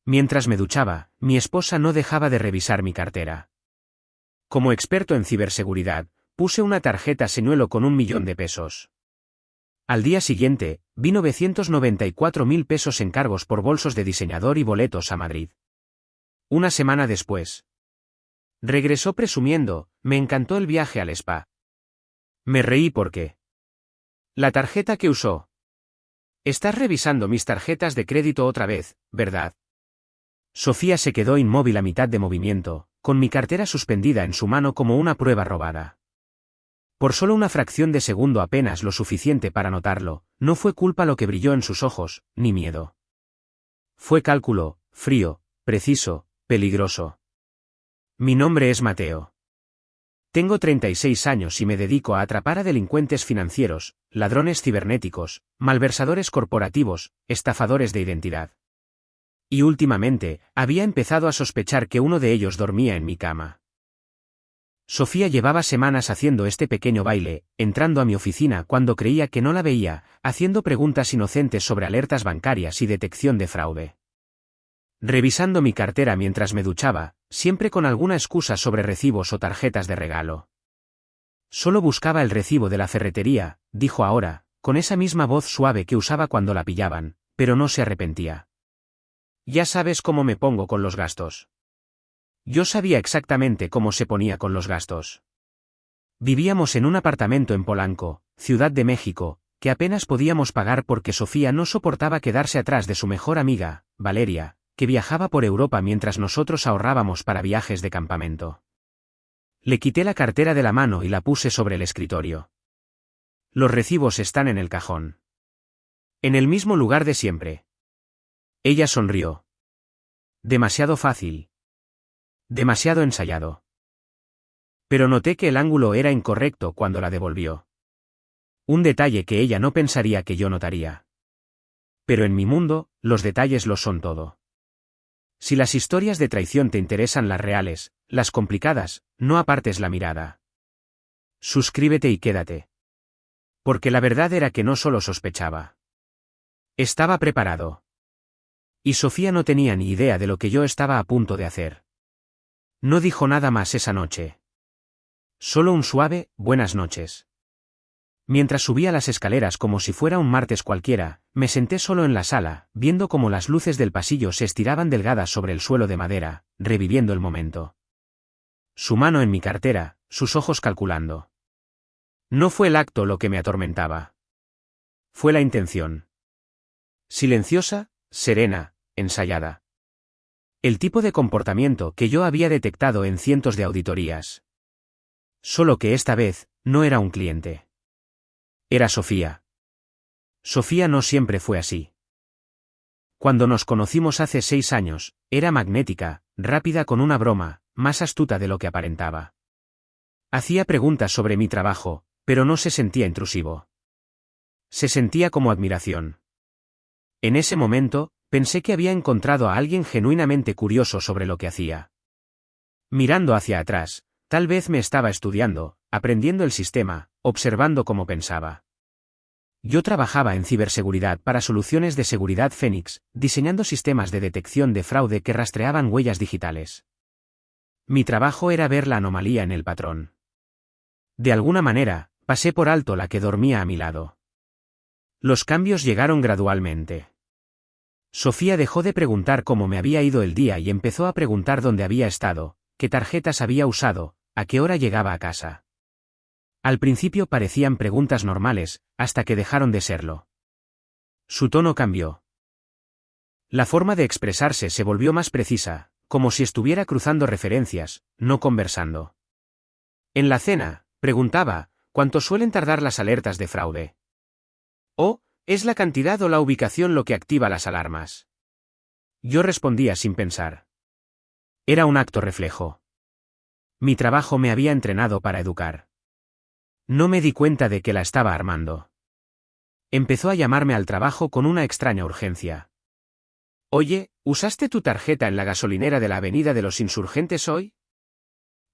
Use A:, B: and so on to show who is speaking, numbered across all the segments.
A: Mientras me duchaba, mi esposa no dejaba de revisar mi cartera. Como experto en ciberseguridad, puse una tarjeta señuelo con 1.000.000 de pesos. Al día siguiente, vi 994.000 pesos en cargos por bolsos de diseñador y boletos a Madrid. Una semana después. Regresó presumiendo, me encantó el viaje al spa. Me reí porque. La tarjeta que usó. Estás revisando mis tarjetas de crédito otra vez, ¿verdad? Sofía se quedó inmóvil a mitad de movimiento, con mi cartera suspendida en su mano como una prueba robada. Por solo una fracción de segundo, apenas lo suficiente para notarlo, no fue culpa lo que brilló en sus ojos, ni miedo. Fue cálculo, frío, preciso, peligroso. Mi nombre es Mateo. Tengo 36 años y me dedico a atrapar a delincuentes financieros, ladrones cibernéticos, malversadores corporativos, estafadores de identidad. Y últimamente, había empezado a sospechar que uno de ellos dormía en mi cama. Sofía llevaba semanas haciendo este pequeño baile, entrando a mi oficina cuando creía que no la veía, haciendo preguntas inocentes sobre alertas bancarias y detección de fraude. Revisando mi cartera mientras me duchaba, siempre con alguna excusa sobre recibos o tarjetas de regalo. Solo buscaba el recibo de la ferretería, dijo ahora, con esa misma voz suave que usaba cuando la pillaban, pero no se arrepentía. Ya sabes cómo me pongo con los gastos. Yo sabía exactamente cómo se ponía con los gastos. Vivíamos en un apartamento en Polanco, Ciudad de México, que apenas podíamos pagar porque Sofía no soportaba quedarse atrás de su mejor amiga, Valeria, que viajaba por Europa mientras nosotros ahorrábamos para viajes de campamento. Le quité la cartera de la mano y la puse sobre el escritorio. Los recibos están en el cajón. En el mismo lugar de siempre. Ella sonrió. Demasiado fácil. Demasiado ensayado. Pero noté que el ángulo era incorrecto cuando la devolvió. Un detalle que ella no pensaría que yo notaría. Pero en mi mundo, los detalles lo son todo. Si las historias de traición te interesan, las reales, las complicadas, no apartes la mirada. Suscríbete y quédate. Porque la verdad era que no solo sospechaba. Estaba preparado. Y Sofía no tenía ni idea de lo que yo estaba a punto de hacer. No dijo nada más esa noche. Solo un suave, buenas noches. Mientras subía las escaleras como si fuera un martes cualquiera, me senté solo en la sala, viendo cómo las luces del pasillo se estiraban delgadas sobre el suelo de madera, reviviendo el momento. Su mano en mi cartera, sus ojos calculando. No fue el acto lo que me atormentaba. Fue la intención. Silenciosa, serena, ensayada. El tipo de comportamiento que yo había detectado en cientos de auditorías. Solo que esta vez, no era un cliente. Era Sofía. Sofía no siempre fue así. Cuando nos conocimos hace 6 años, era magnética, rápida con una broma, más astuta de lo que aparentaba. Hacía preguntas sobre mi trabajo, pero no se sentía intrusivo. Se sentía como admiración. En ese momento, pensé que había encontrado a alguien genuinamente curioso sobre lo que hacía. Mirando hacia atrás, tal vez me estaba estudiando, aprendiendo el sistema, observando cómo pensaba. Yo trabajaba en ciberseguridad para soluciones de seguridad Fénix, diseñando sistemas de detección de fraude que rastreaban huellas digitales. Mi trabajo era ver la anomalía en el patrón. De alguna manera, pasé por alto la que dormía a mi lado. Los cambios llegaron gradualmente. Sofía dejó de preguntar cómo me había ido el día y empezó a preguntar dónde había estado, qué tarjetas había usado, a qué hora llegaba a casa. Al principio parecían preguntas normales, hasta que dejaron de serlo. Su tono cambió. La forma de expresarse se volvió más precisa, como si estuviera cruzando referencias, no conversando. En la cena, preguntaba, ¿cuánto suelen tardar las alertas de fraude? ¿O, es la cantidad o la ubicación lo que activa las alarmas? Yo respondía sin pensar. Era un acto reflejo. Mi trabajo me había entrenado para educar. No me di cuenta de que la estaba armando. Empezó a llamarme al trabajo con una extraña urgencia. Oye, ¿usaste tu tarjeta en la gasolinera de la Avenida de los Insurgentes hoy?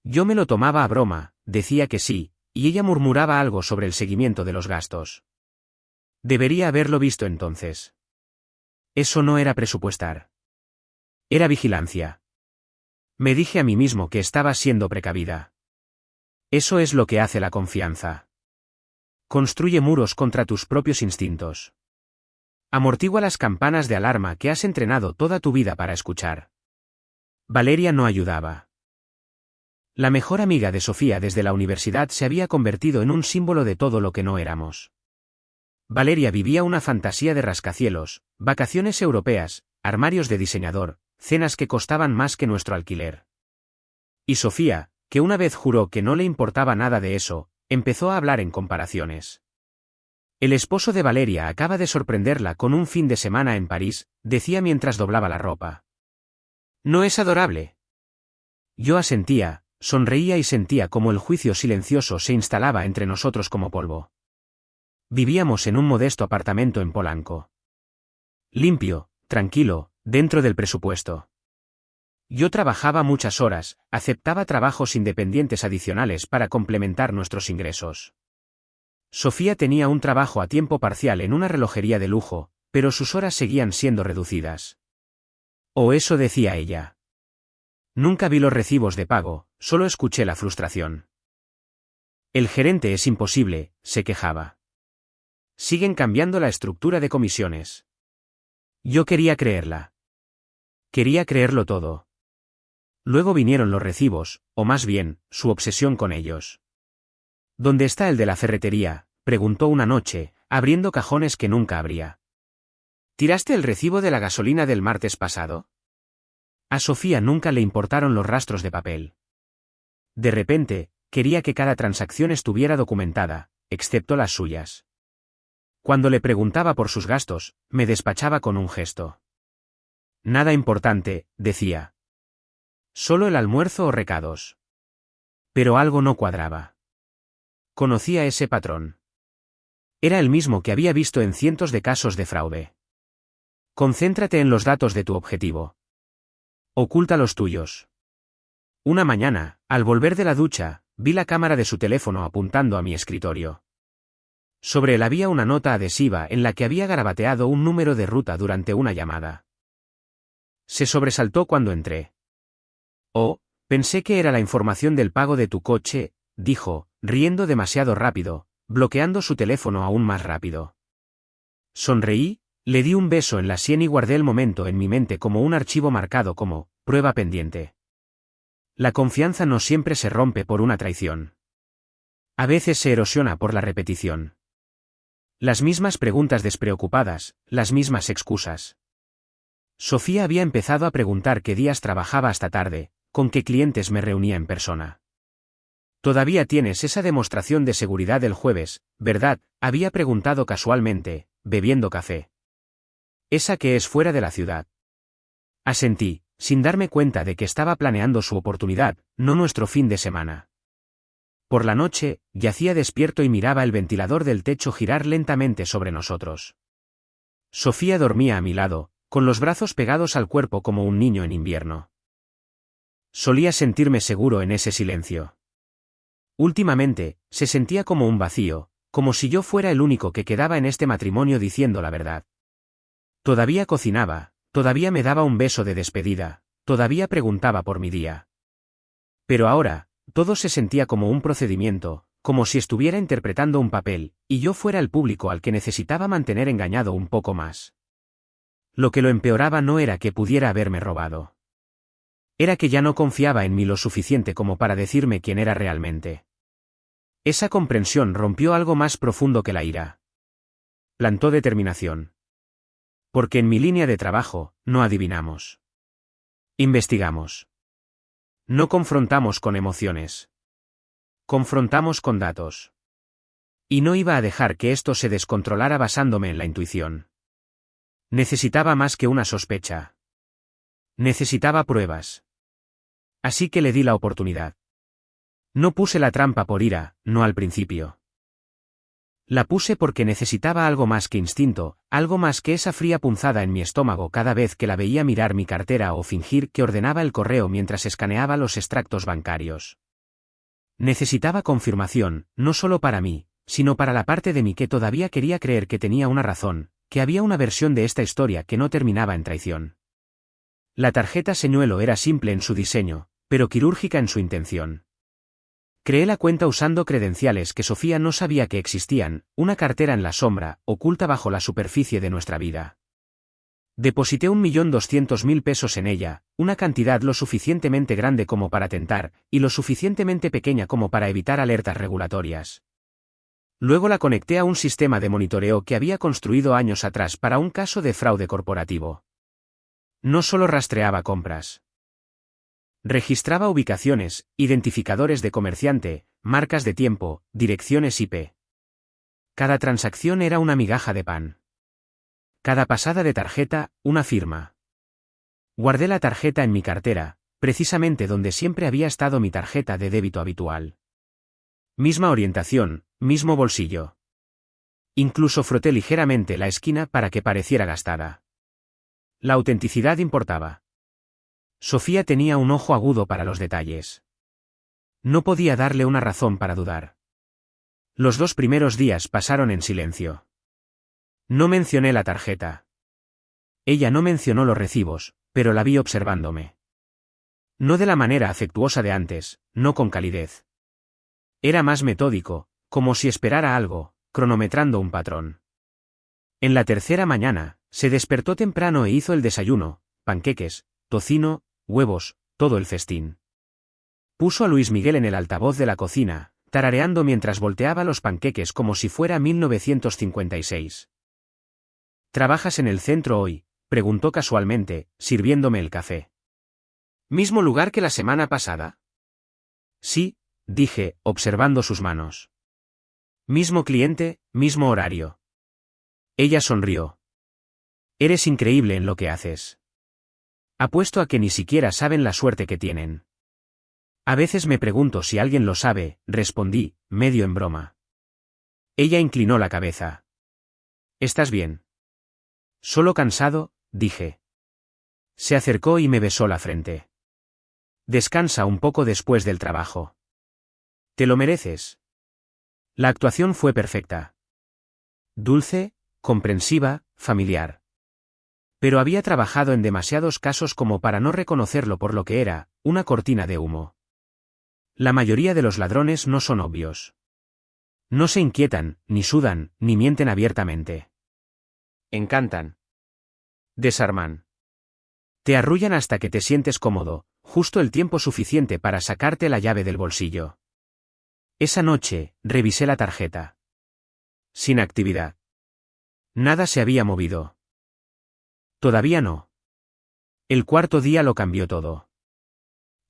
A: Yo me lo tomaba a broma, decía que sí, y ella murmuraba algo sobre el seguimiento de los gastos. Debería haberlo visto entonces. Eso no era presupuestar. Era vigilancia. Me dije a mí mismo que estaba siendo precavida. Eso es lo que hace la confianza. Construye muros contra tus propios instintos. Amortigua las campanas de alarma que has entrenado toda tu vida para escuchar. Valeria no ayudaba. La mejor amiga de Sofía desde la universidad se había convertido en un símbolo de todo lo que no éramos. Valeria vivía una fantasía de rascacielos, vacaciones europeas, armarios de diseñador, cenas que costaban más que nuestro alquiler. Y Sofía, que una vez juró que no le importaba nada de eso, empezó a hablar en comparaciones. El esposo de Valeria acaba de sorprenderla con un fin de semana en París, decía mientras doblaba la ropa. ¿No es adorable? Yo asentía, sonreía y sentía como el juicio silencioso se instalaba entre nosotros como polvo. Vivíamos en un modesto apartamento en Polanco. Limpio, tranquilo, dentro del presupuesto. Yo trabajaba muchas horas, aceptaba trabajos independientes adicionales para complementar nuestros ingresos. Sofía tenía un trabajo a tiempo parcial en una relojería de lujo, pero sus horas seguían siendo reducidas. O eso decía ella. Nunca vi los recibos de pago, solo escuché la frustración. El gerente es imposible, se quejaba. Siguen cambiando la estructura de comisiones. Yo quería creerla. Quería creerlo todo. Luego vinieron los recibos, o más bien, su obsesión con ellos. ¿Dónde está el de la ferretería?, preguntó una noche, abriendo cajones que nunca abría. ¿Tiraste el recibo de la gasolina del martes pasado? A Sofía nunca le importaron los rastros de papel. De repente, quería que cada transacción estuviera documentada, excepto las suyas. Cuando le preguntaba por sus gastos, me despachaba con un gesto. Nada importante, decía. Solo el almuerzo o recados. Pero algo no cuadraba. Conocía ese patrón. Era el mismo que había visto en cientos de casos de fraude. Concéntrate en los datos de tu objetivo. Oculta los tuyos. Una mañana, al volver de la ducha, vi la cámara de su teléfono apuntando a mi escritorio. Sobre él había una nota adhesiva en la que había garabateado un número de ruta durante una llamada. Se sobresaltó cuando entré. Oh, pensé que era la información del pago de tu coche, dijo, riendo demasiado rápido, bloqueando su teléfono aún más rápido. Sonreí, le di un beso en la sien y guardé el momento en mi mente como un archivo marcado como prueba pendiente. La confianza no siempre se rompe por una traición. A veces se erosiona por la repetición. Las mismas preguntas despreocupadas, las mismas excusas. Sofía había empezado a preguntar qué días trabajaba hasta tarde, con qué clientes me reunía en persona. Todavía tienes esa demostración de seguridad del jueves, ¿verdad?, había preguntado casualmente, bebiendo café. Esa que es fuera de la ciudad. Asentí, sin darme cuenta de que estaba planeando su oportunidad, no nuestro fin de semana. Por la noche, yacía despierto y miraba el ventilador del techo girar lentamente sobre nosotros. Sofía dormía a mi lado, con los brazos pegados al cuerpo como un niño en invierno. Solía sentirme seguro en ese silencio. Últimamente, se sentía como un vacío, como si yo fuera el único que quedaba en este matrimonio diciendo la verdad. Todavía cocinaba, todavía me daba un beso de despedida, todavía preguntaba por mi día. Pero ahora, todo se sentía como un procedimiento, como si estuviera interpretando un papel, y yo fuera el público al que necesitaba mantener engañado un poco más. Lo que lo empeoraba no era que pudiera haberme robado. Era que ya no confiaba en mí lo suficiente como para decirme quién era realmente. Esa comprensión rompió algo más profundo que la ira. Plantó determinación. Porque en mi línea de trabajo, no adivinamos. Investigamos. No confrontamos con emociones. Confrontamos con datos. Y no iba a dejar que esto se descontrolara basándome en la intuición. Necesitaba más que una sospecha. Necesitaba pruebas. Así que le di la oportunidad. No puse la trampa por ira, no al principio. La puse porque necesitaba algo más que instinto, algo más que esa fría punzada en mi estómago cada vez que la veía mirar mi cartera o fingir que ordenaba el correo mientras escaneaba los extractos bancarios. Necesitaba confirmación, no solo para mí, sino para la parte de mí que todavía quería creer que tenía una razón, que había una versión de esta historia que no terminaba en traición. La tarjeta señuelo era simple en su diseño, pero quirúrgica en su intención. Creé la cuenta usando credenciales que Sofía no sabía que existían, una cartera en la sombra, oculta bajo la superficie de nuestra vida. Deposité 1.200.000 pesos en ella, una cantidad lo suficientemente grande como para tentar, y lo suficientemente pequeña como para evitar alertas regulatorias. Luego la conecté a un sistema de monitoreo que había construido años atrás para un caso de fraude corporativo. No solo rastreaba compras. Registraba ubicaciones, identificadores de comerciante, marcas de tiempo, direcciones IP. Cada transacción era una migaja de pan. Cada pasada de tarjeta, una firma. Guardé la tarjeta en mi cartera, precisamente donde siempre había estado mi tarjeta de débito habitual. Misma orientación, mismo bolsillo. Incluso froté ligeramente la esquina para que pareciera gastada. La autenticidad importaba. Sofía tenía un ojo agudo para los detalles. No podía darle una razón para dudar. Los 2 primeros días pasaron en silencio. No mencioné la tarjeta. Ella no mencionó los recibos, pero la vi observándome. No de la manera afectuosa de antes, no con calidez. Era más metódico, como si esperara algo, cronometrando un patrón. En la tercera mañana, se despertó temprano e hizo el desayuno, panqueques, tocino, huevos, todo el festín. Puso a Luis Miguel en el altavoz de la cocina, tarareando mientras volteaba los panqueques como si fuera 1956. ¿Trabajas en el centro hoy?, preguntó casualmente, sirviéndome el café. ¿Mismo lugar que la semana pasada? Sí, dije, observando sus manos. Mismo cliente, mismo horario. Ella sonrió. Eres increíble en lo que haces. Apuesto a que ni siquiera saben la suerte que tienen. A veces me pregunto si alguien lo sabe, respondí, medio en broma. Ella inclinó la cabeza. ¿Estás bien? Solo cansado, dije. Se acercó y me besó la frente. Descansa un poco después del trabajo. Te lo mereces. La actuación fue perfecta. Dulce, comprensiva, familiar. Pero había trabajado en demasiados casos como para no reconocerlo por lo que era, una cortina de humo. La mayoría de los ladrones no son obvios. No se inquietan, ni sudan, ni mienten abiertamente. Encantan. Desarman. Te arrullan hasta que te sientes cómodo, justo el tiempo suficiente para sacarte la llave del bolsillo. Esa noche, revisé la tarjeta. Sin actividad. Nada se había movido. Todavía no. El cuarto día lo cambió todo.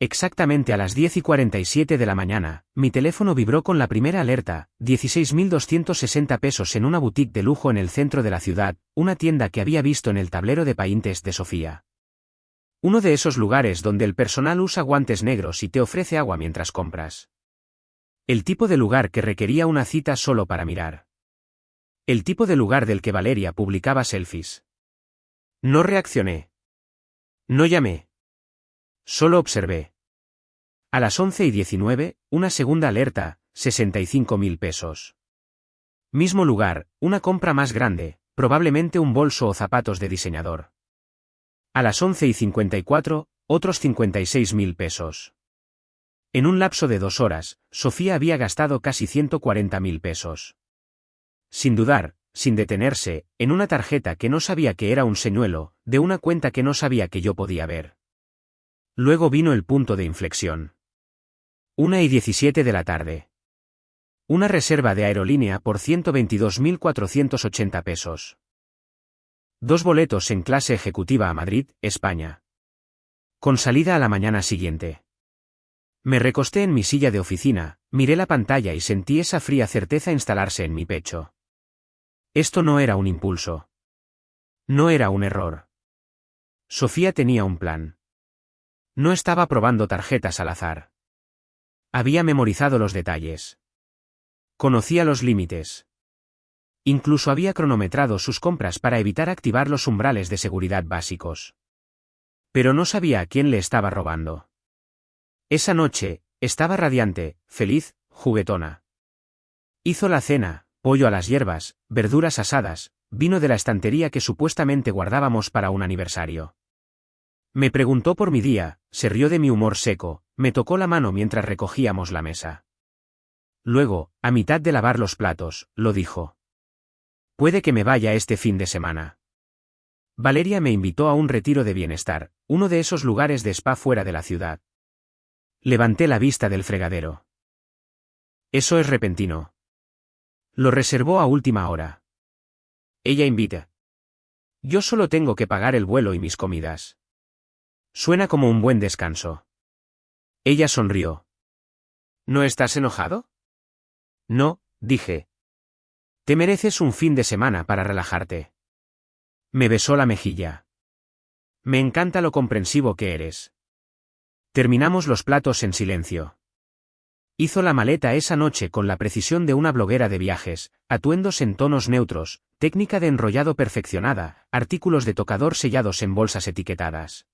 A: Exactamente a las 10:47 de la mañana, mi teléfono vibró con la primera alerta, 16.260 pesos en una boutique de lujo en el centro de la ciudad, una tienda que había visto en el tablero de Pinterest de Sofía. Uno de esos lugares donde el personal usa guantes negros y te ofrece agua mientras compras. El tipo de lugar que requería una cita solo para mirar. El tipo de lugar del que Valeria publicaba selfies. No reaccioné. No llamé. Solo observé. A las 11:19, una segunda alerta, 65.000 pesos. Mismo lugar, una compra más grande, probablemente un bolso o zapatos de diseñador. A las 11:54, otros 56.000 pesos. En un lapso de 2 horas, Sofía había gastado casi 140.000 pesos. Sin dudar, sin detenerse, en una tarjeta que no sabía que era un señuelo, de una cuenta que no sabía que yo podía ver. Luego vino el punto de inflexión. 1:17 de la tarde. Una reserva de aerolínea por 122.480 pesos. 2 boletos en clase ejecutiva a Madrid, España. Con salida a la mañana siguiente. Me recosté en mi silla de oficina, miré la pantalla y sentí esa fría certeza instalarse en mi pecho. Esto no era un impulso. No era un error. Sofía tenía un plan. No estaba probando tarjetas al azar. Había memorizado los detalles. Conocía los límites. Incluso había cronometrado sus compras para evitar activar los umbrales de seguridad básicos. Pero no sabía a quién le estaba robando. Esa noche, estaba radiante, feliz, juguetona. Hizo la cena, pollo a las hierbas, verduras asadas, vino de la estantería que supuestamente guardábamos para un aniversario. Me preguntó por mi día, se rió de mi humor seco, me tocó la mano mientras recogíamos la mesa. Luego, a mitad de lavar los platos, lo dijo. Puede que me vaya este fin de semana. Valeria me invitó a un retiro de bienestar, uno de esos lugares de spa fuera de la ciudad. Levanté la vista del fregadero. Eso es repentino. Lo reservó a última hora. Ella invita. Yo solo tengo que pagar el vuelo y mis comidas. Suena como un buen descanso. Ella sonrió. ¿No estás enojado? No, dije. Te mereces un fin de semana para relajarte. Me besó la mejilla. Me encanta lo comprensivo que eres. Terminamos los platos en silencio. Hizo la maleta esa noche con la precisión de una bloguera de viajes, atuendos en tonos neutros, técnica de enrollado perfeccionada, artículos de tocador sellados en bolsas etiquetadas.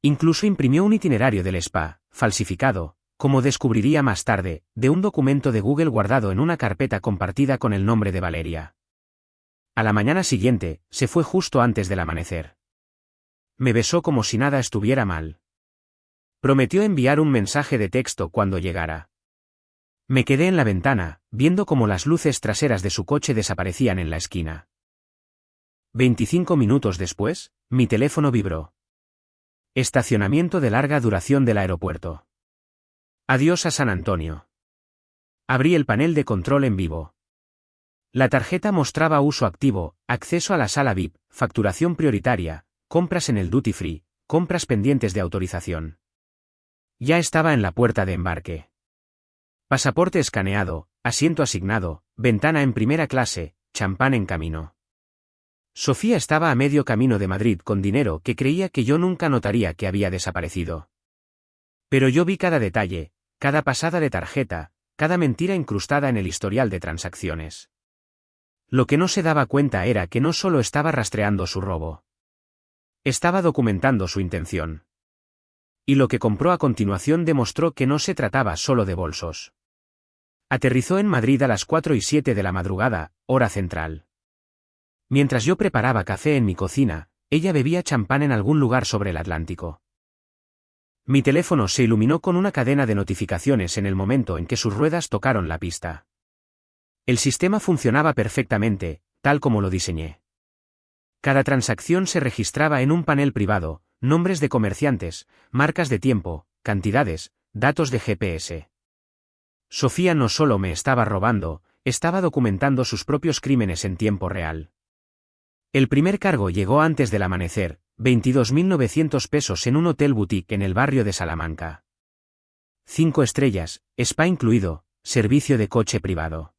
A: Incluso imprimió un itinerario del spa, falsificado, como descubriría más tarde, de un documento de Google guardado en una carpeta compartida con el nombre de Valeria. A la mañana siguiente, se fue justo antes del amanecer. Me besó como si nada estuviera mal. Prometió enviar un mensaje de texto cuando llegara. Me quedé en la ventana, viendo cómo las luces traseras de su coche desaparecían en la esquina. 25 minutos después, mi teléfono vibró. Estacionamiento de larga duración del aeropuerto. Adiós a San Antonio. Abrí el panel de control en vivo. La tarjeta mostraba uso activo, acceso a la sala VIP, facturación prioritaria, compras en el duty free, compras pendientes de autorización. Ya estaba en la puerta de embarque. Pasaporte escaneado, asiento asignado, ventana en primera clase, champán en camino. Sofía estaba a medio camino de Madrid con dinero que creía que yo nunca notaría que había desaparecido. Pero yo vi cada detalle, cada pasada de tarjeta, cada mentira incrustada en el historial de transacciones. Lo que no se daba cuenta era que no solo estaba rastreando su robo. Estaba documentando su intención. Y lo que compró a continuación demostró que no se trataba solo de bolsos. Aterrizó en Madrid a las 4:07 de la madrugada, hora central. Mientras yo preparaba café en mi cocina, ella bebía champán en algún lugar sobre el Atlántico. Mi teléfono se iluminó con una cadena de notificaciones en el momento en que sus ruedas tocaron la pista. El sistema funcionaba perfectamente, tal como lo diseñé. Cada transacción se registraba en un panel privado, nombres de comerciantes, marcas de tiempo, cantidades, datos de GPS. Sofía no solo me estaba robando, estaba documentando sus propios crímenes en tiempo real. El primer cargo llegó antes del amanecer, 22.900 pesos en un hotel boutique en el barrio de Salamanca. 5 estrellas, spa incluido, servicio de coche privado.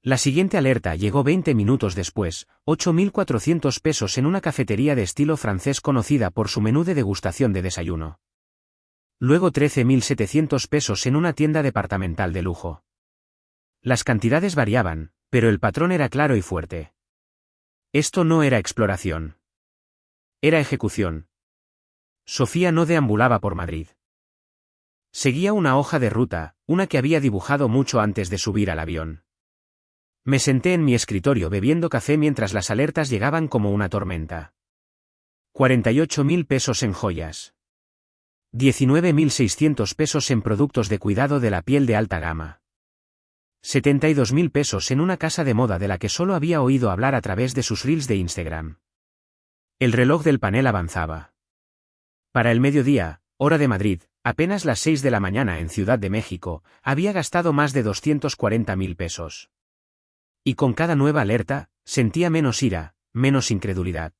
A: La siguiente alerta llegó 20 minutos después, 8.400 pesos en una cafetería de estilo francés conocida por su menú de degustación de desayuno. Luego 13.700 pesos en una tienda departamental de lujo. Las cantidades variaban, pero el patrón era claro y fuerte. Esto no era exploración. Era ejecución. Sofía no deambulaba por Madrid. Seguía una hoja de ruta, una que había dibujado mucho antes de subir al avión. Me senté en mi escritorio bebiendo café mientras las alertas llegaban como una tormenta. 48.000 pesos en joyas. 19.600 pesos en productos de cuidado de la piel de alta gama. 72.000 pesos en una casa de moda de la que solo había oído hablar a través de sus reels de Instagram. El reloj del panel avanzaba. Para el mediodía, hora de Madrid, apenas las 6 de la mañana en Ciudad de México, había gastado más de 240.000 pesos. Y con cada nueva alerta, sentía menos ira, menos incredulidad.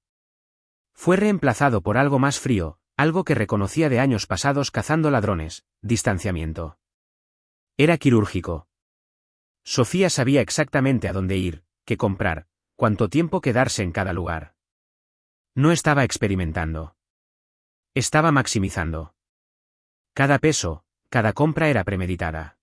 A: Fue reemplazado por algo más frío, algo que reconocía de años pasados cazando ladrones, distanciamiento. Era quirúrgico. Sofía sabía exactamente a dónde ir, qué comprar, cuánto tiempo quedarse en cada lugar. No estaba experimentando. Estaba maximizando. Cada peso, cada compra era premeditada.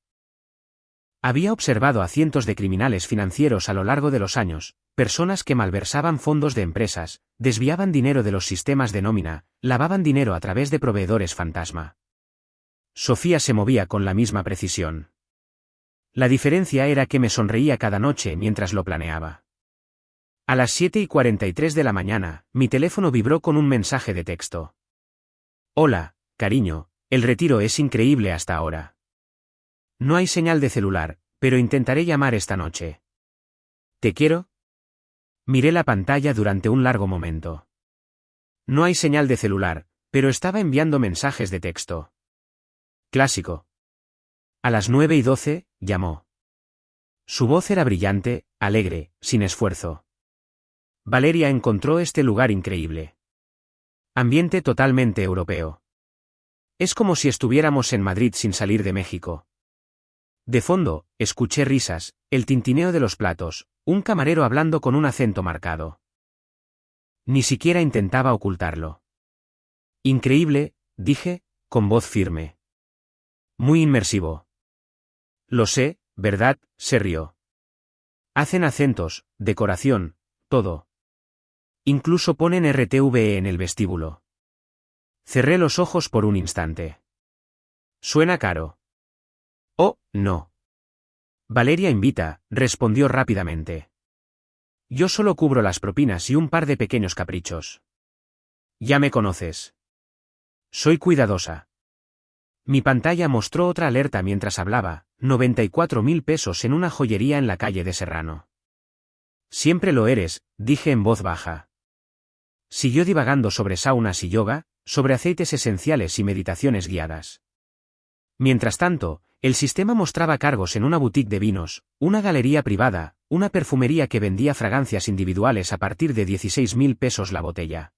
A: Había observado a cientos de criminales financieros a lo largo de los años, personas que malversaban fondos de empresas, desviaban dinero de los sistemas de nómina, lavaban dinero a través de proveedores fantasma. Sofía se movía con la misma precisión. La diferencia era que me sonreía cada noche mientras lo planeaba. A las 7:43 de la mañana, mi teléfono vibró con un mensaje de texto. Hola, cariño, el retiro es increíble hasta ahora. No hay señal de celular, pero intentaré llamar esta noche. ¿Te quiero? Miré la pantalla durante un largo momento. No hay señal de celular, pero estaba enviando mensajes de texto. Clásico. A las 9:12, llamó. Su voz era brillante, alegre, sin esfuerzo. Valeria encontró este lugar increíble. Ambiente totalmente europeo. Es como si estuviéramos en Madrid sin salir de México. De fondo, escuché risas, el tintineo de los platos, un camarero hablando con un acento marcado. Ni siquiera intentaba ocultarlo. Increíble, dije, con voz firme. Muy inmersivo. Lo sé, ¿verdad?, se rió. Hacen acentos, decoración, todo. Incluso ponen RTVE en el vestíbulo. Cerré los ojos por un instante. Suena caro. Oh, no. Valeria invita, respondió rápidamente. Yo solo cubro las propinas y un par de pequeños caprichos. Ya me conoces. Soy cuidadosa. Mi pantalla mostró otra alerta mientras hablaba, 94.000 pesos en una joyería en la calle de Serrano. Siempre lo eres, dije en voz baja. Siguió divagando sobre saunas y yoga, sobre aceites esenciales y meditaciones guiadas. Mientras tanto, el sistema mostraba cargos en una boutique de vinos, una galería privada, una perfumería que vendía fragancias individuales a partir de 16.000 pesos la botella.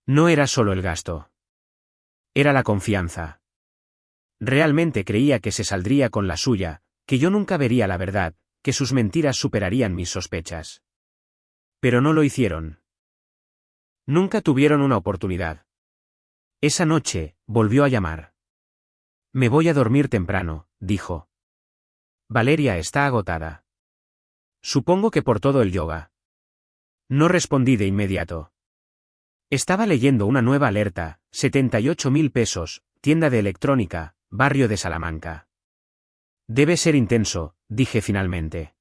A: No era solo el gasto. Era la confianza. Realmente creía que se saldría con la suya, que yo nunca vería la verdad, que sus mentiras superarían mis sospechas. Pero no lo hicieron. Nunca tuvieron una oportunidad. Esa noche, volvió a llamar. Me voy a dormir temprano, dijo. Valeria está agotada. Supongo que por todo el yoga. No respondí de inmediato. Estaba leyendo una nueva alerta, 78.000 pesos, tienda de electrónica, barrio de Salamanca. Debe ser intenso, dije finalmente.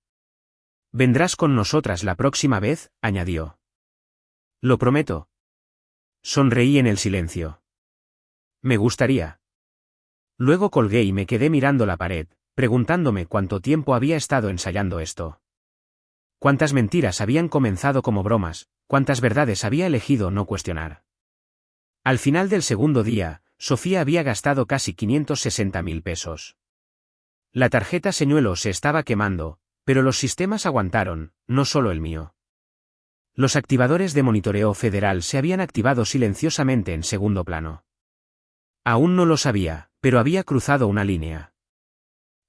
A: Vendrás con nosotras la próxima vez, añadió. Lo prometo. Sonreí en el silencio. Me gustaría. Luego colgué y me quedé mirando la pared, preguntándome cuánto tiempo había estado ensayando esto. Cuántas mentiras habían comenzado como bromas, cuántas verdades había elegido no cuestionar. Al final del segundo día, Sofía había gastado casi 560.000 pesos. La tarjeta señuelo se estaba quemando, pero los sistemas aguantaron, no solo el mío. Los activadores de monitoreo federal se habían activado silenciosamente en segundo plano. Aún no lo sabía, pero había cruzado una línea.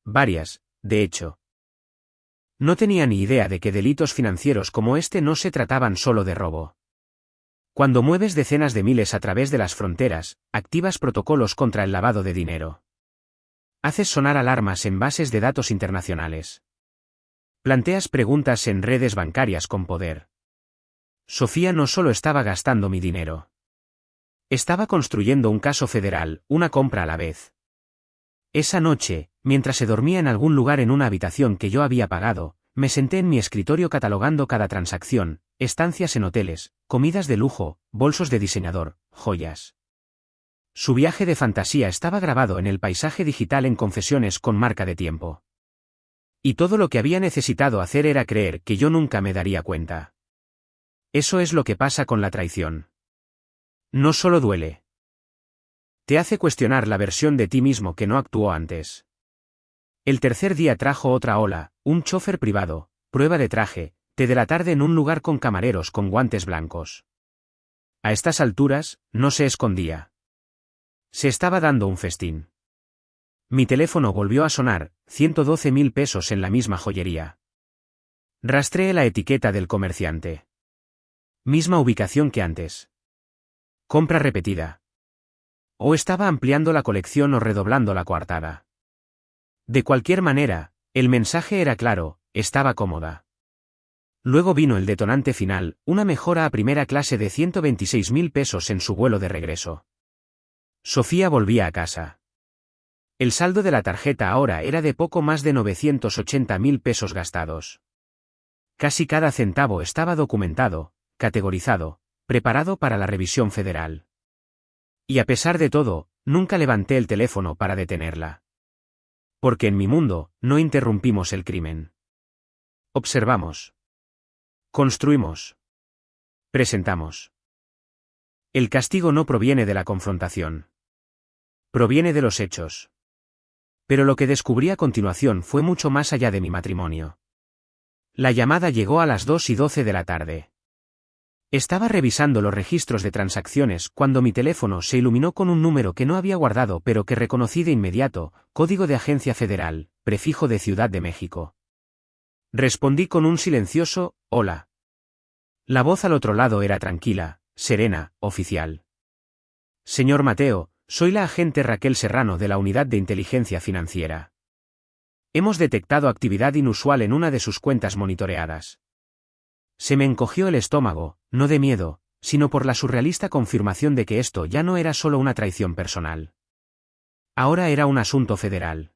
A: Varias, de hecho. No tenía ni idea de que delitos financieros como este no se trataban solo de robo. Cuando mueves decenas de miles a través de las fronteras, activas protocolos contra el lavado de dinero. Haces sonar alarmas en bases de datos internacionales. Planteas preguntas en redes bancarias con poder. Sofía no solo estaba gastando mi dinero. Estaba construyendo un caso federal, una compra a la vez. Esa noche, mientras se dormía en algún lugar en una habitación que yo había pagado, me senté en mi escritorio catalogando cada transacción, estancias en hoteles, comidas de lujo, bolsos de diseñador, joyas. Su viaje de fantasía estaba grabado en el paisaje digital en confesiones con marca de tiempo. Y todo lo que había necesitado hacer era creer que yo nunca me daría cuenta. Eso es lo que pasa con la traición. No solo duele. Te hace cuestionar la versión de ti mismo que no actuó antes. El tercer día trajo otra ola, un chofer privado, prueba de traje, té de la tarde en un lugar con camareros con guantes blancos. A estas alturas, no se escondía. Se estaba dando un festín. Mi teléfono volvió a sonar, 112.000 pesos en la misma joyería. Rastreé la etiqueta del comerciante. Misma ubicación que antes. Compra repetida. O estaba ampliando la colección o redoblando la coartada. De cualquier manera, el mensaje era claro, estaba cómoda. Luego vino el detonante final, una mejora a primera clase de 126.000 pesos en su vuelo de regreso. Sofía volvía a casa. El saldo de la tarjeta ahora era de poco más de 980.000 pesos gastados. Casi cada centavo estaba documentado, categorizado, preparado para la revisión federal. Y a pesar de todo, nunca levanté el teléfono para detenerla. Porque en mi mundo, no interrumpimos el crimen. Observamos. Construimos. Presentamos. El castigo no proviene de la confrontación. Proviene de los hechos. Pero lo que descubrí a continuación fue mucho más allá de mi matrimonio. La llamada llegó a las 2:12 de la tarde. Estaba revisando los registros de transacciones cuando mi teléfono se iluminó con un número que no había guardado pero que reconocí de inmediato, código de agencia federal, prefijo de Ciudad de México. Respondí con un silencioso, hola. La voz al otro lado era tranquila, serena, oficial. Señor Mateo, soy la agente Raquel Serrano de la Unidad de Inteligencia Financiera. Hemos detectado actividad inusual en una de sus cuentas monitoreadas. Se me encogió el estómago, no de miedo, sino por la surrealista confirmación de que esto ya no era solo una traición personal. Ahora era un asunto federal.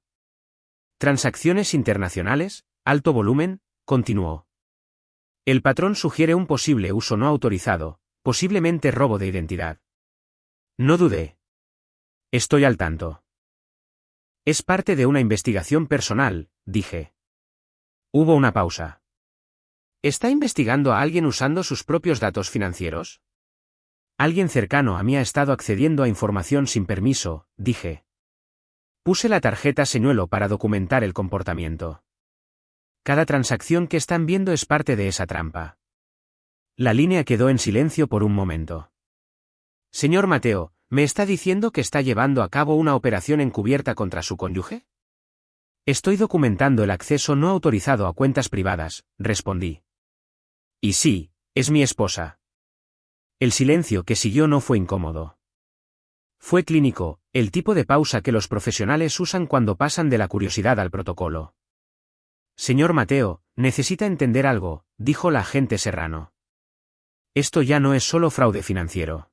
A: Transacciones internacionales, alto volumen, continuó. El patrón sugiere un posible uso no autorizado, posiblemente robo de identidad. No dudé. Estoy al tanto. Es parte de una investigación personal, dije. Hubo una pausa. ¿Está investigando a alguien usando sus propios datos financieros? Alguien cercano a mí ha estado accediendo a información sin permiso, dije. Puse la tarjeta señuelo para documentar el comportamiento. Cada transacción que están viendo es parte de esa trampa. La línea quedó en silencio por un momento. Señor Mateo, ¿me está diciendo que está llevando a cabo una operación encubierta contra su cónyuge? Estoy documentando el acceso no autorizado a cuentas privadas, respondí. Y sí, es mi esposa. El silencio que siguió no fue incómodo. Fue clínico, el tipo de pausa que los profesionales usan cuando pasan de la curiosidad al protocolo. Señor Mateo, necesita entender algo, dijo la agente Serrano. Esto ya no es solo fraude financiero.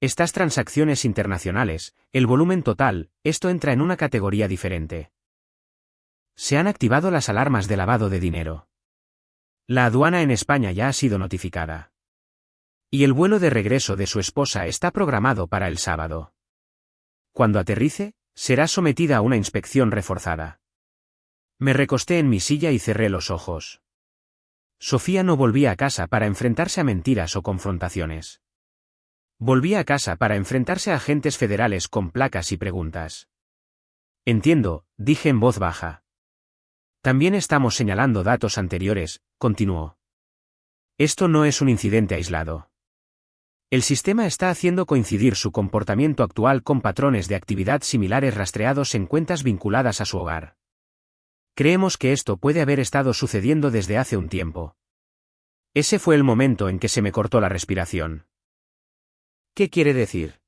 A: Estas transacciones internacionales, el volumen total, esto entra en una categoría diferente. Se han activado las alarmas de lavado de dinero. La aduana en España ya ha sido notificada. Y el vuelo de regreso de su esposa está programado para el sábado. Cuando aterrice, será sometida a una inspección reforzada. Me recosté en mi silla y cerré los ojos. Sofía no volvía a casa para enfrentarse a mentiras o confrontaciones. Volvía a casa para enfrentarse a agentes federales con placas y preguntas. Entiendo, dije en voz baja. También estamos señalando datos anteriores, continuó. Esto no es un incidente aislado. El sistema está haciendo coincidir su comportamiento actual con patrones de actividad similares rastreados en cuentas vinculadas a su hogar. Creemos que esto puede haber estado sucediendo desde hace un tiempo. Ese fue el momento en que se me cortó la respiración. ¿Qué quiere decir?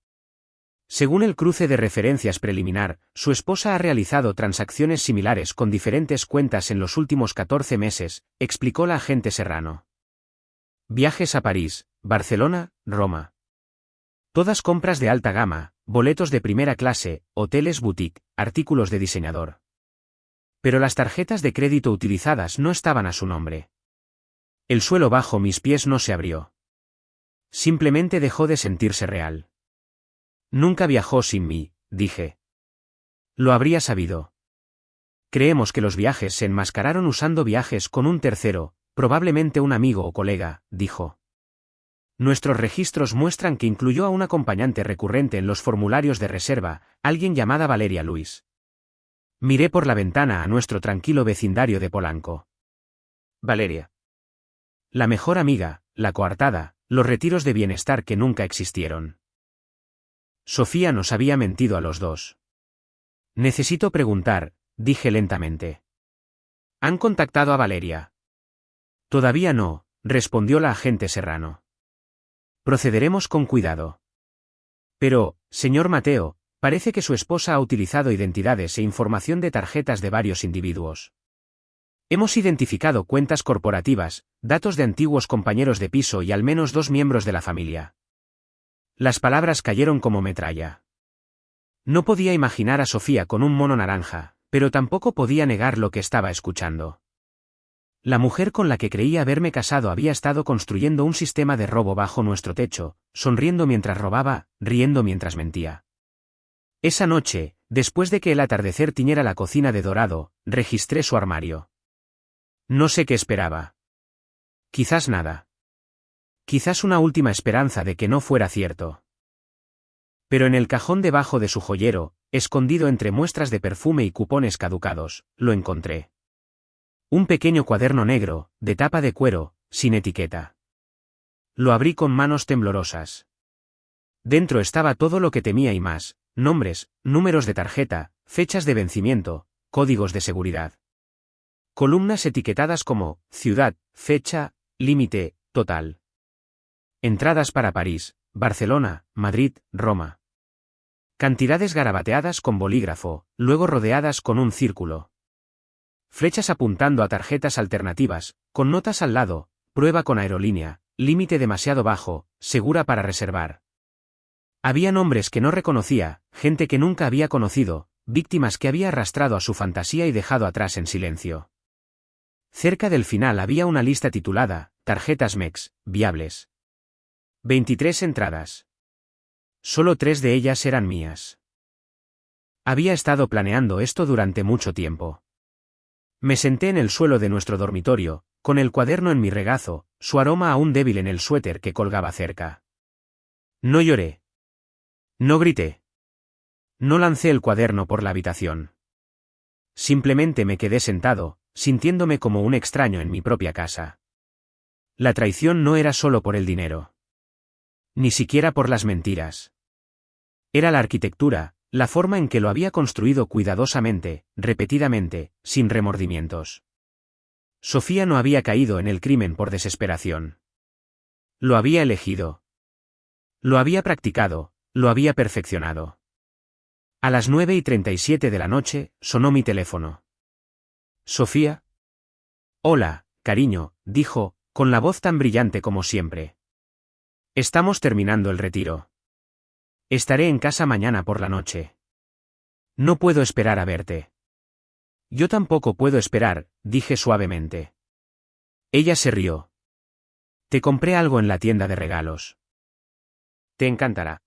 A: Según el cruce de referencias preliminar, su esposa ha realizado transacciones similares con diferentes cuentas en los últimos 14 meses, explicó la agente Serrano. Viajes a París, Barcelona, Roma. Todas compras de alta gama, boletos de primera clase, hoteles boutique, artículos de diseñador. Pero las tarjetas de crédito utilizadas no estaban a su nombre. El suelo bajo mis pies no se abrió. Simplemente dejó de sentirse real. Nunca viajó sin mí, dije. Lo habría sabido. Creemos que los viajes se enmascararon usando viajes con un tercero, probablemente un amigo o colega, dijo. Nuestros registros muestran que incluyó a un acompañante recurrente en los formularios de reserva, alguien llamada Valeria Luis. Miré por la ventana a nuestro tranquilo vecindario de Polanco. Valeria. La mejor amiga, la coartada, los retiros de bienestar que nunca existieron. Sofía nos había mentido a los dos. Necesito preguntar, dije lentamente. ¿Han contactado a Valeria? Todavía no, respondió la agente Serrano. Procederemos con cuidado. Pero, señor Mateo, parece que su esposa ha utilizado identidades e información de tarjetas de varios individuos. Hemos identificado cuentas corporativas, datos de antiguos compañeros de piso y al menos 2 miembros de la familia. Las palabras cayeron como metralla. No podía imaginar a Sofía con un mono naranja, pero tampoco podía negar lo que estaba escuchando. La mujer con la que creía haberme casado había estado construyendo un sistema de robo bajo nuestro techo, sonriendo mientras robaba, riendo mientras mentía. Esa noche, después de que el atardecer tiñera la cocina de dorado, registré su armario. No sé qué esperaba. Quizás nada. Quizás una última esperanza de que no fuera cierto. Pero en el cajón debajo de su joyero, escondido entre muestras de perfume y cupones caducados, lo encontré. Un pequeño cuaderno negro, de tapa de cuero, sin etiqueta. Lo abrí con manos temblorosas. Dentro estaba todo lo que temía y más: nombres, números de tarjeta, fechas de vencimiento, códigos de seguridad. Columnas etiquetadas como ciudad, fecha, límite, total. Entradas para París, Barcelona, Madrid, Roma. Cantidades garabateadas con bolígrafo, luego rodeadas con un círculo. Flechas apuntando a tarjetas alternativas, con notas al lado: prueba con aerolínea, límite demasiado bajo, segura para reservar. Había nombres que no reconocía, gente que nunca había conocido, víctimas que había arrastrado a su fantasía y dejado atrás en silencio. Cerca del final había una lista titulada: tarjetas MEX, viables. 23 entradas. Solo 3 de ellas eran mías. Había estado planeando esto durante mucho tiempo. Me senté en el suelo de nuestro dormitorio, con el cuaderno en mi regazo, su aroma aún débil en el suéter que colgaba cerca. No lloré. No grité. No lancé el cuaderno por la habitación. Simplemente me quedé sentado, sintiéndome como un extraño en mi propia casa. La traición no era solo por el dinero. Ni siquiera por las mentiras. Era la arquitectura, la forma en que lo había construido cuidadosamente, repetidamente, sin remordimientos. Sofía no había caído en el crimen por desesperación. Lo había elegido. Lo había practicado, lo había perfeccionado. A las 9:37 de la noche, sonó mi teléfono. ¿Sofía? Hola, cariño, dijo, con la voz tan brillante como siempre. Estamos terminando el retiro. Estaré en casa mañana por la noche. No puedo esperar a verte. Yo tampoco puedo esperar, dije suavemente. Ella se rió. Te compré algo en la tienda de regalos. Te encantará.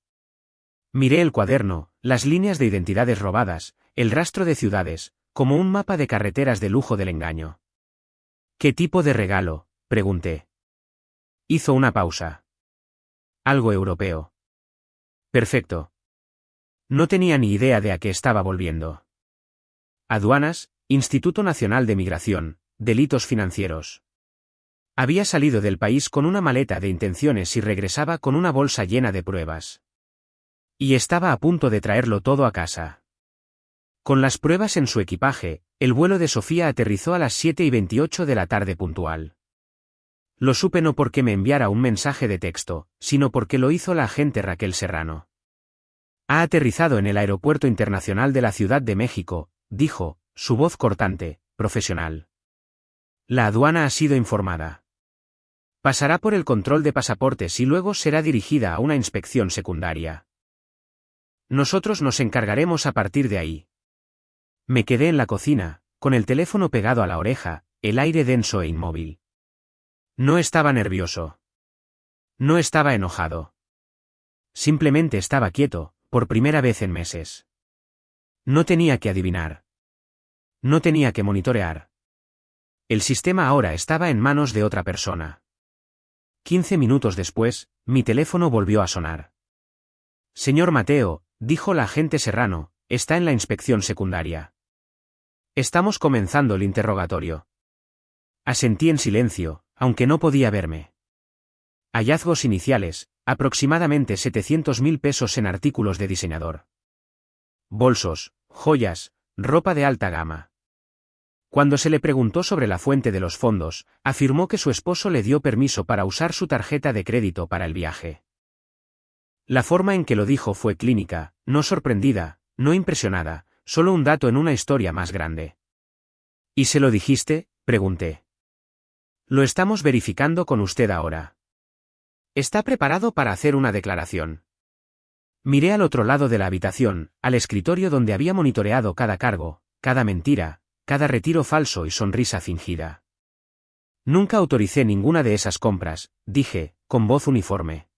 A: Miré el cuaderno, las líneas de identidades robadas, el rastro de ciudades, como un mapa de carreteras de lujo del engaño. ¿Qué tipo de regalo?, pregunté. Hizo una pausa. Algo europeo. Perfecto. No tenía ni idea de a qué estaba volviendo. Aduanas, Instituto Nacional de Migración, delitos financieros. Había salido del país con una maleta de intenciones y regresaba con una bolsa llena de pruebas. Y estaba a punto de traerlo todo a casa. Con las pruebas en su equipaje, el vuelo de Sofía aterrizó a las 7:28 de la tarde puntual. Lo supe no porque me enviara un mensaje de texto, sino porque lo hizo la agente Raquel Serrano. Ha aterrizado en el Aeropuerto Internacional de la Ciudad de México, dijo, su voz cortante, profesional. La aduana ha sido informada. Pasará por el control de pasaportes y luego será dirigida a una inspección secundaria. Nosotros nos encargaremos a partir de ahí. Me quedé en la cocina, con el teléfono pegado a la oreja, el aire denso e inmóvil. No estaba nervioso. No estaba enojado. Simplemente estaba quieto, por primera vez en meses. No tenía que adivinar. No tenía que monitorear. El sistema ahora estaba en manos de otra persona. 15 minutos después, mi teléfono volvió a sonar. Señor Mateo, dijo la agente Serrano, está en la inspección secundaria. Estamos comenzando el interrogatorio. Asentí en silencio, aunque no podía verme. Hallazgos iniciales, aproximadamente 700.000 pesos en artículos de diseñador. Bolsos, joyas, ropa de alta gama. Cuando se le preguntó sobre la fuente de los fondos, afirmó que su esposo le dio permiso para usar su tarjeta de crédito para el viaje. La forma en que lo dijo fue clínica, no sorprendida, no impresionada, solo un dato en una historia más grande. ¿Y se lo dijiste?, pregunté. Lo estamos verificando con usted ahora. ¿Está preparado para hacer una declaración? Miré al otro lado de la habitación, al escritorio donde había monitoreado cada cargo, cada mentira, cada retiro falso y sonrisa fingida. Nunca autoricé ninguna de esas compras, dije, con voz uniforme.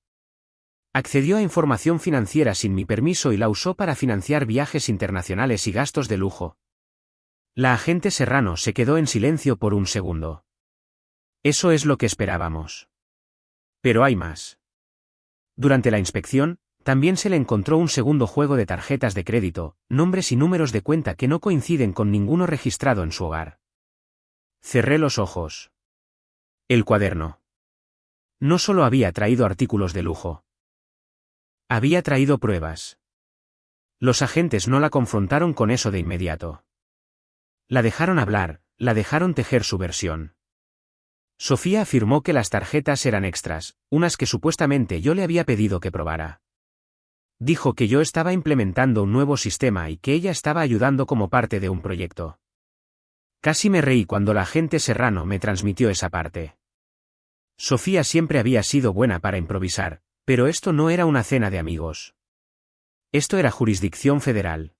A: Accedió a información financiera sin mi permiso y la usó para financiar viajes internacionales y gastos de lujo. La agente Serrano se quedó en silencio por un segundo. Eso es lo que esperábamos. Pero hay más. Durante la inspección, también se le encontró un segundo juego de tarjetas de crédito, nombres y números de cuenta que no coinciden con ninguno registrado en su hogar. Cerré los ojos. El cuaderno. No solo había traído artículos de lujo. Había traído pruebas. Los agentes no la confrontaron con eso de inmediato. La dejaron hablar, la dejaron tejer su versión. Sofía afirmó que las tarjetas eran extras, unas que supuestamente yo le había pedido que probara. Dijo que yo estaba implementando un nuevo sistema y que ella estaba ayudando como parte de un proyecto. Casi me reí cuando la agente Serrano me transmitió esa parte. Sofía siempre había sido buena para improvisar, pero esto no era una cena de amigos. Esto era jurisdicción federal.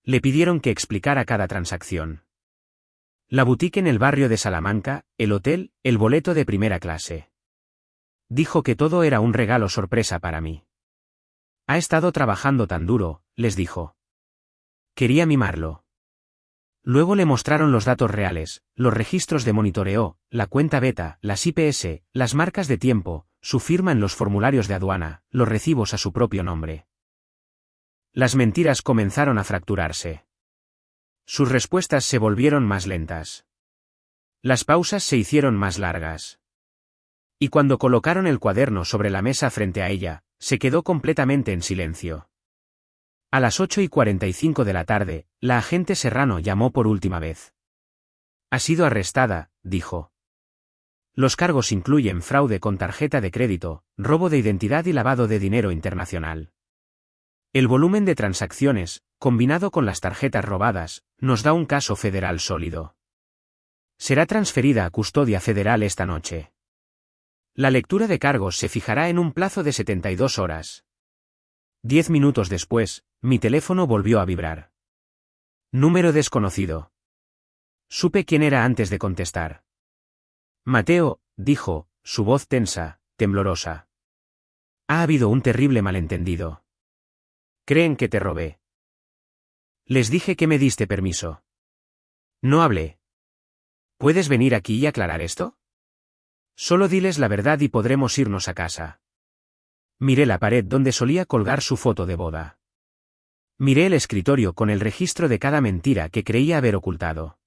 A: Le pidieron que explicara cada transacción. La boutique en el barrio de Salamanca, el hotel, el boleto de primera clase. Dijo que todo era un regalo sorpresa para mí. Ha estado trabajando tan duro, les dijo. Quería mimarlo. Luego le mostraron los datos reales, los registros de monitoreo, la cuenta beta, las IPS, las marcas de tiempo, su firma en los formularios de aduana, los recibos a su propio nombre. Las mentiras comenzaron a fracturarse. Sus respuestas se volvieron más lentas. Las pausas se hicieron más largas. Y cuando colocaron el cuaderno sobre la mesa frente a ella, se quedó completamente en silencio. A las 8:45 de la tarde, la agente Serrano llamó por última vez. Ha sido arrestada, dijo. Los cargos incluyen fraude con tarjeta de crédito, robo de identidad y lavado de dinero internacional. El volumen de transacciones, combinado con las tarjetas robadas, nos da un caso federal sólido. Será transferida a custodia federal esta noche. La lectura de cargos se fijará en un plazo de 72 horas. 10 minutos después, mi teléfono volvió a vibrar. Número desconocido. Supe quién era antes de contestar. Mateo, dijo, su voz tensa, temblorosa. Ha habido un terrible malentendido. Creen que te robé. Les dije que me diste permiso. No hablé. ¿Puedes venir aquí y aclarar esto? Solo diles la verdad y podremos irnos a casa. Miré la pared donde solía colgar su foto de boda. Miré el escritorio con el registro de cada mentira que creía haber ocultado.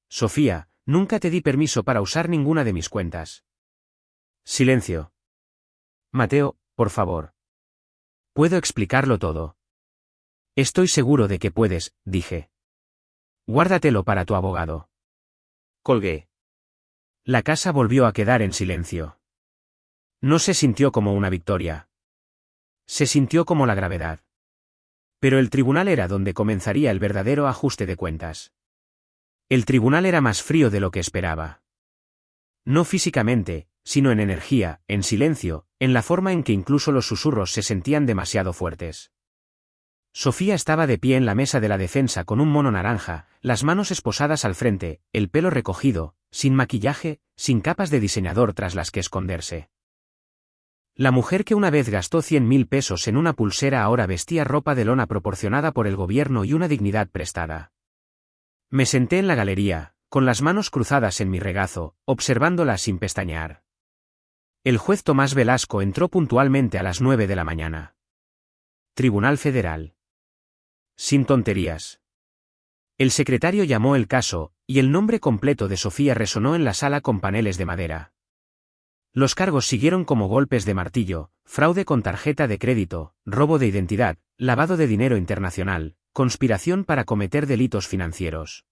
A: Sofía, nunca te di permiso para usar ninguna de mis cuentas. Silencio. Mateo, por favor. Puedo explicarlo todo. Estoy seguro de que puedes, dije. Guárdatelo para tu abogado. Colgué. La casa volvió a quedar en silencio. No se sintió como una victoria. Se sintió como la gravedad. Pero el tribunal era donde comenzaría el verdadero ajuste de cuentas. El tribunal era más frío de lo que esperaba. No físicamente, sino en energía, en silencio, en la forma en que incluso los susurros se sentían demasiado fuertes. Sofía estaba de pie en la mesa de la defensa con un mono naranja, las manos esposadas al frente, el pelo recogido, sin maquillaje, sin capas de diseñador tras las que esconderse. La mujer que una vez gastó 100.000 pesos en una pulsera ahora vestía ropa de lona proporcionada por el gobierno y una dignidad prestada. Me senté en la galería, con las manos cruzadas en mi regazo, observándola sin pestañear. El juez Tomás Velasco entró puntualmente a las 9 de la mañana. Tribunal Federal. Sin tonterías. El secretario llamó el caso, y el nombre completo de Sofía resonó en la sala con paneles de madera. Los cargos siguieron como golpes de martillo: fraude con tarjeta de crédito, robo de identidad, lavado de dinero internacional, conspiración para cometer delitos financieros.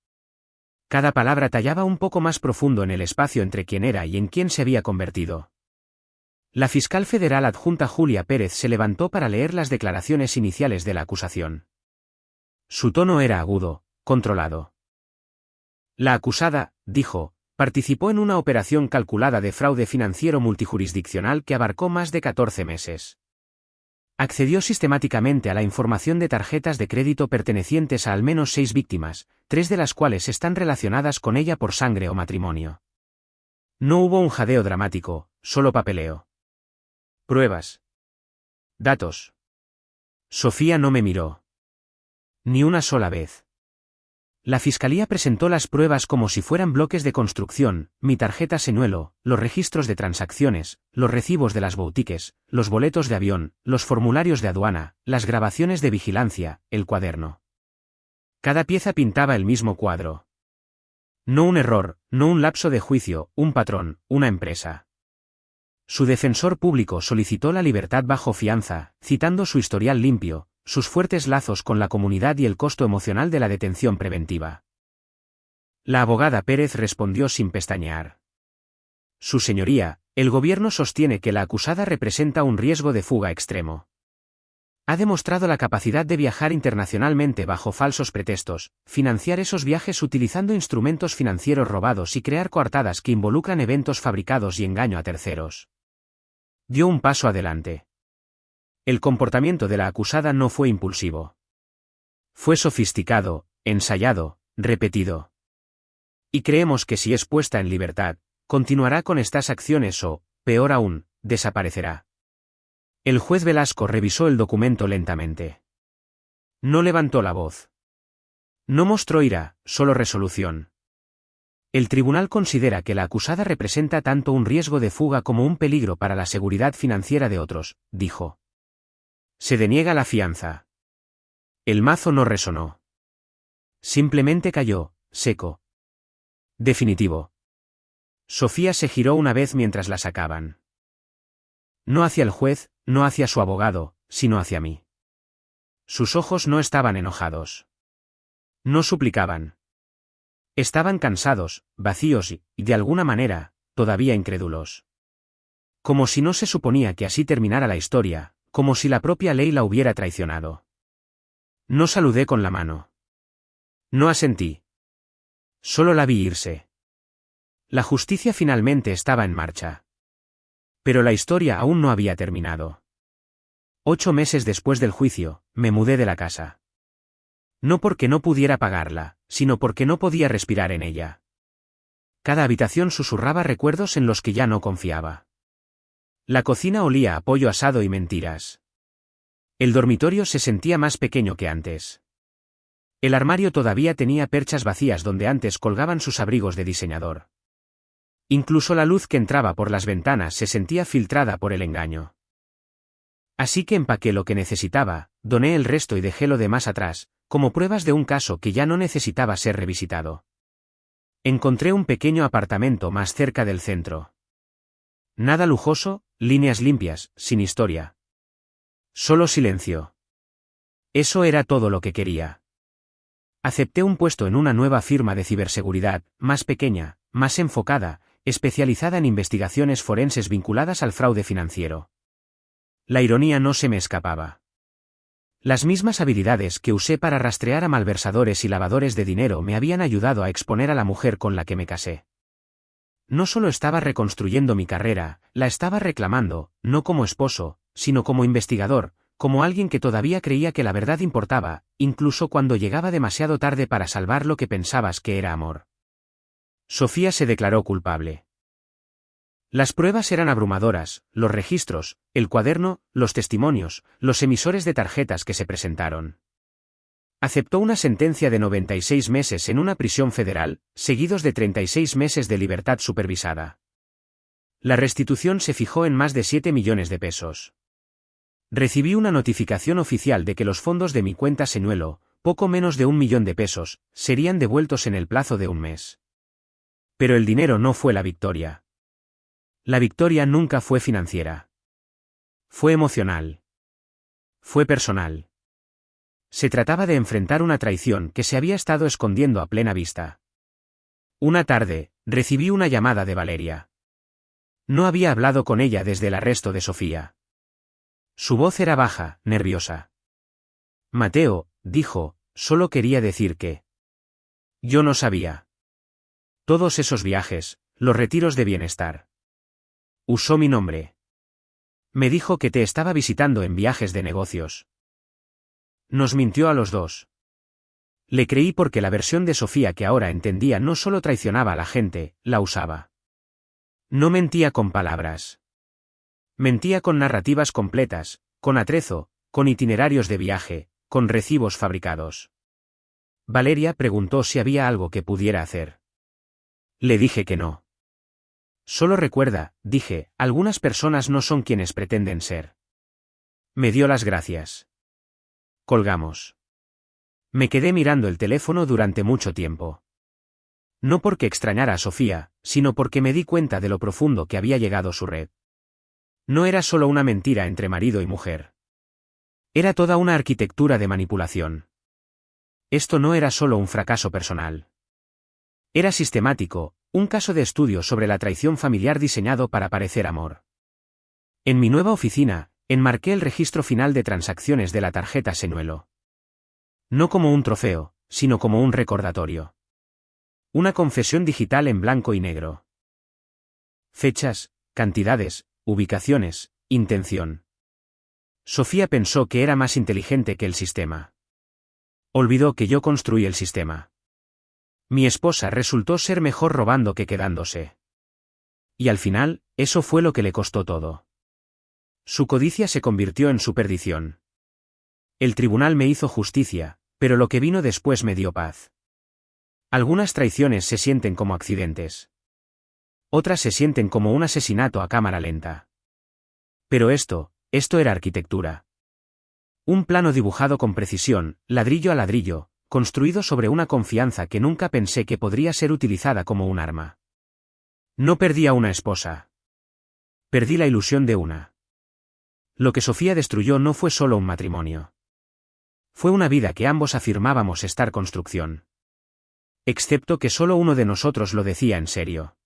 A: Cada palabra tallaba un poco más profundo en el espacio entre quién era y en quién se había convertido. La fiscal federal adjunta Julia Pérez se levantó para leer las declaraciones iniciales de la acusación. Su tono era agudo, controlado. La acusada, dijo, participó en una operación calculada de fraude financiero multijurisdiccional que abarcó más de 14 meses. Accedió sistemáticamente a la información de tarjetas de crédito pertenecientes a al menos 6 víctimas, 3 de las cuales están relacionadas con ella por sangre o matrimonio. No hubo un jadeo dramático, solo papeleo. Pruebas. Datos. Sofía no me miró. Ni una sola vez. La fiscalía presentó las pruebas como si fueran bloques de construcción: mi tarjeta señuelo, los registros de transacciones, los recibos de las boutiques, los boletos de avión, los formularios de aduana, las grabaciones de vigilancia, el cuaderno. Cada pieza pintaba el mismo cuadro. No un error, no un lapso de juicio, un patrón, una empresa. Su defensor público solicitó la libertad bajo fianza, citando su historial limpio, sus fuertes lazos con la comunidad y el costo emocional de la detención preventiva. La abogada Pérez respondió sin pestañear. Su señoría, el gobierno sostiene que la acusada representa un riesgo de fuga extremo. Ha demostrado la capacidad de viajar internacionalmente bajo falsos pretextos, financiar esos viajes utilizando instrumentos financieros robados y crear coartadas que involucran eventos fabricados y engaño a terceros. Dio un paso adelante. El comportamiento de la acusada no fue impulsivo. Fue sofisticado, ensayado, repetido. Y creemos que si es puesta en libertad, continuará con estas acciones o, peor aún, desaparecerá. El juez Velasco revisó el documento lentamente. No levantó la voz. No mostró ira, solo resolución. El tribunal considera que la acusada representa tanto un riesgo de fuga como un peligro para la seguridad financiera de otros, dijo. Se deniega la fianza. El mazo no resonó. Simplemente cayó, seco. Definitivo. Sofía se giró una vez mientras la sacaban. No hacia el juez, no hacia su abogado, sino hacia mí. Sus ojos no estaban enojados. No suplicaban. Estaban cansados, vacíos y, de alguna manera, todavía incrédulos. Como si no se suponía que así terminara la historia, como si la propia ley la hubiera traicionado. No saludé con la mano. No asentí. Solo la vi irse. La justicia finalmente estaba en marcha. Pero la historia aún no había terminado. 8 meses después del juicio, me mudé de la casa. No porque no pudiera pagarla, sino porque no podía respirar en ella. Cada habitación susurraba recuerdos en los que ya no confiaba. La cocina olía a pollo asado y mentiras. El dormitorio se sentía más pequeño que antes. El armario todavía tenía perchas vacías donde antes colgaban sus abrigos de diseñador. Incluso la luz que entraba por las ventanas se sentía filtrada por el engaño. Así que empaqué lo que necesitaba, doné el resto y dejé lo demás atrás, como pruebas de un caso que ya no necesitaba ser revisitado. Encontré un pequeño apartamento más cerca del centro. Nada lujoso, líneas limpias, sin historia. Solo silencio. Eso era todo lo que quería. Acepté un puesto en una nueva firma de ciberseguridad, más pequeña, más enfocada, especializada en investigaciones forenses vinculadas al fraude financiero. La ironía no se me escapaba. Las mismas habilidades que usé para rastrear a malversadores y lavadores de dinero me habían ayudado a exponer a la mujer con la que me casé. No solo estaba reconstruyendo mi carrera, la estaba reclamando, no como esposo, sino como investigador, como alguien que todavía creía que la verdad importaba, incluso cuando llegaba demasiado tarde para salvar lo que pensabas que era amor. Sofía se declaró culpable. Las pruebas eran abrumadoras: los registros, el cuaderno, los testimonios, los emisores de tarjetas que se presentaron. Aceptó una sentencia de 96 meses en una prisión federal, seguidos de 36 meses de libertad supervisada. La restitución se fijó en más de 7 millones de pesos. Recibí una notificación oficial de que los fondos de mi cuenta señuelo, poco menos de 1 millón de pesos, serían devueltos en el plazo de un mes. Pero el dinero no fue la victoria. La victoria nunca fue financiera. Fue emocional. Fue personal. Se trataba de enfrentar una traición que se había estado escondiendo a plena vista. Una tarde, recibí una llamada de Valeria. No había hablado con ella desde el arresto de Sofía. Su voz era baja, nerviosa. Mateo, dijo, solo quería decir que... Yo no sabía. Todos esos viajes, los retiros de bienestar. Usó mi nombre. Me dijo que te estaba visitando en viajes de negocios. Nos mintió a los dos. Le creí porque la versión de Sofía que ahora entendía no solo traicionaba a la gente, la usaba. No mentía con palabras. Mentía con narrativas completas, con atrezo, con itinerarios de viaje, con recibos fabricados. Valeria preguntó si había algo que pudiera hacer. Le dije que no. Solo recuerda, dije, algunas personas no son quienes pretenden ser. Me dio las gracias. Colgamos. Me quedé mirando el teléfono durante mucho tiempo. No porque extrañara a Sofía, sino porque me di cuenta de lo profundo que había llegado su red. No era solo una mentira entre marido y mujer. Era toda una arquitectura de manipulación. Esto no era solo un fracaso personal. Era sistemático, un caso de estudio sobre la traición familiar diseñado para parecer amor. En mi nueva oficina, enmarqué el registro final de transacciones de la tarjeta señuelo. No como un trofeo, sino como un recordatorio. Una confesión digital en blanco y negro. Fechas, cantidades, ubicaciones, intención. Sofía pensó que era más inteligente que el sistema. Olvidó que yo construí el sistema. Mi esposa resultó ser mejor robando que quedándose. Y al final, eso fue lo que le costó todo. Su codicia se convirtió en su perdición. El tribunal me hizo justicia, pero lo que vino después me dio paz. Algunas traiciones se sienten como accidentes. Otras se sienten como un asesinato a cámara lenta. Pero esto era arquitectura. Un plano dibujado con precisión, ladrillo a ladrillo, construido sobre una confianza que nunca pensé que podría ser utilizada como un arma. No perdí a una esposa. Perdí la ilusión de una. Lo que Sofía destruyó no fue solo un matrimonio. Fue una vida que ambos afirmábamos estar construcción. Excepto que solo uno de nosotros lo decía en serio.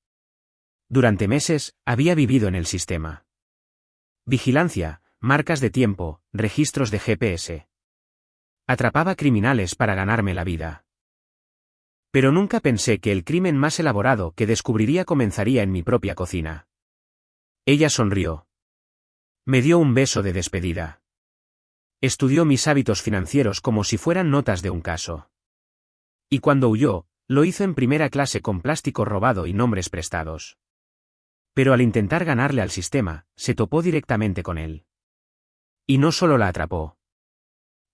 A: Durante meses, había vivido en el sistema. Vigilancia, marcas de tiempo, registros de GPS. Atrapaba criminales para ganarme la vida. Pero nunca pensé que el crimen más elaborado que descubriría comenzaría en mi propia cocina. Ella sonrió. Me dio un beso de despedida. Estudió mis hábitos financieros como si fueran notas de un caso. Y cuando huyó, lo hizo en primera clase con plástico robado y nombres prestados. Pero al intentar ganarle al sistema, se topó directamente con él. Y no solo la atrapó.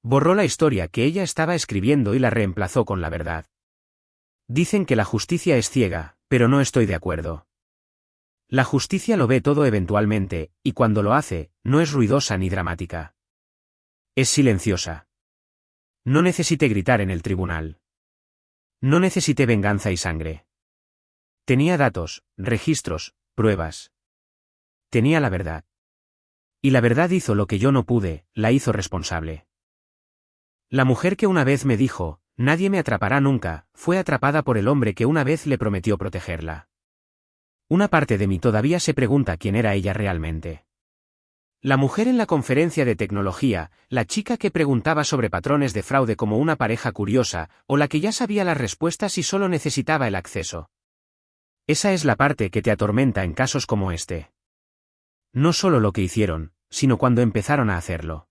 A: Borró la historia que ella estaba escribiendo y la reemplazó con la verdad. Dicen que la justicia es ciega, pero no estoy de acuerdo. La justicia lo ve todo eventualmente, y cuando lo hace, no es ruidosa ni dramática. Es silenciosa. No necesité gritar en el tribunal. No necesité venganza y sangre. Tenía datos, registros, pruebas. Tenía la verdad. Y la verdad hizo lo que yo no pude, la hizo responsable. La mujer que una vez me dijo, nadie me atrapará nunca, fue atrapada por el hombre que una vez le prometió protegerla. Una parte de mí todavía se pregunta quién era ella realmente. La mujer en la conferencia de tecnología, la chica que preguntaba sobre patrones de fraude como una pareja curiosa, o la que ya sabía las respuestas y solo necesitaba el acceso. Esa es la parte que te atormenta en casos como este. No solo lo que hicieron, sino cuando empezaron a hacerlo.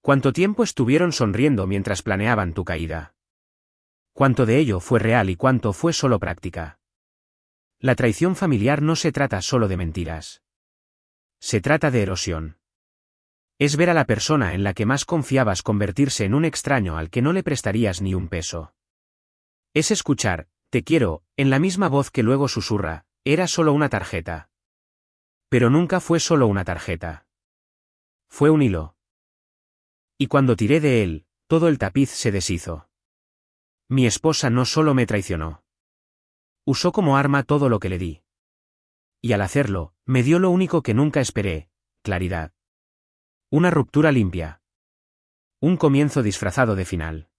A: ¿Cuánto tiempo estuvieron sonriendo mientras planeaban tu caída? ¿Cuánto de ello fue real y cuánto fue solo práctica? La traición familiar no se trata solo de mentiras. Se trata de erosión. Es ver a la persona en la que más confiabas convertirse en un extraño al que no le prestarías ni un peso. Es escuchar, te quiero, en la misma voz que luego susurra, era solo una tarjeta. Pero nunca fue solo una tarjeta. Fue un hilo. Y cuando tiré de él, todo el tapiz se deshizo. Mi esposa no solo me traicionó. Usó como arma todo lo que le di. Y al hacerlo, me dio lo único que nunca esperé, claridad. Una ruptura limpia. Un comienzo disfrazado de final.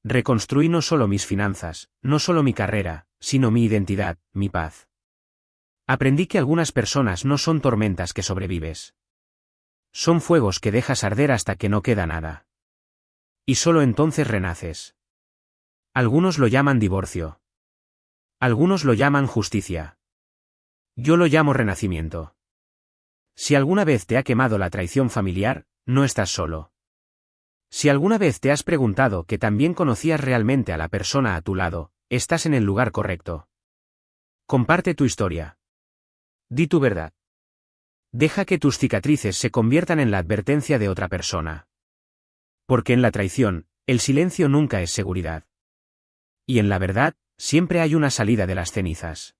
A: Reconstruí no solo mis finanzas, no solo mi carrera, sino mi identidad, mi paz. Aprendí que algunas personas no son tormentas que sobrevives. Son fuegos que dejas arder hasta que no queda nada. Y solo entonces renaces. Algunos lo llaman divorcio. Algunos lo llaman justicia. Yo lo llamo renacimiento. Si alguna vez te ha quemado la traición familiar, no estás solo. Si alguna vez te has preguntado que también conocías realmente a la persona a tu lado, estás en el lugar correcto. Comparte tu historia. Di tu verdad. Deja que tus cicatrices se conviertan en la advertencia de otra persona. Porque en la traición, el silencio nunca es seguridad. Y en la verdad, siempre hay una salida de las cenizas.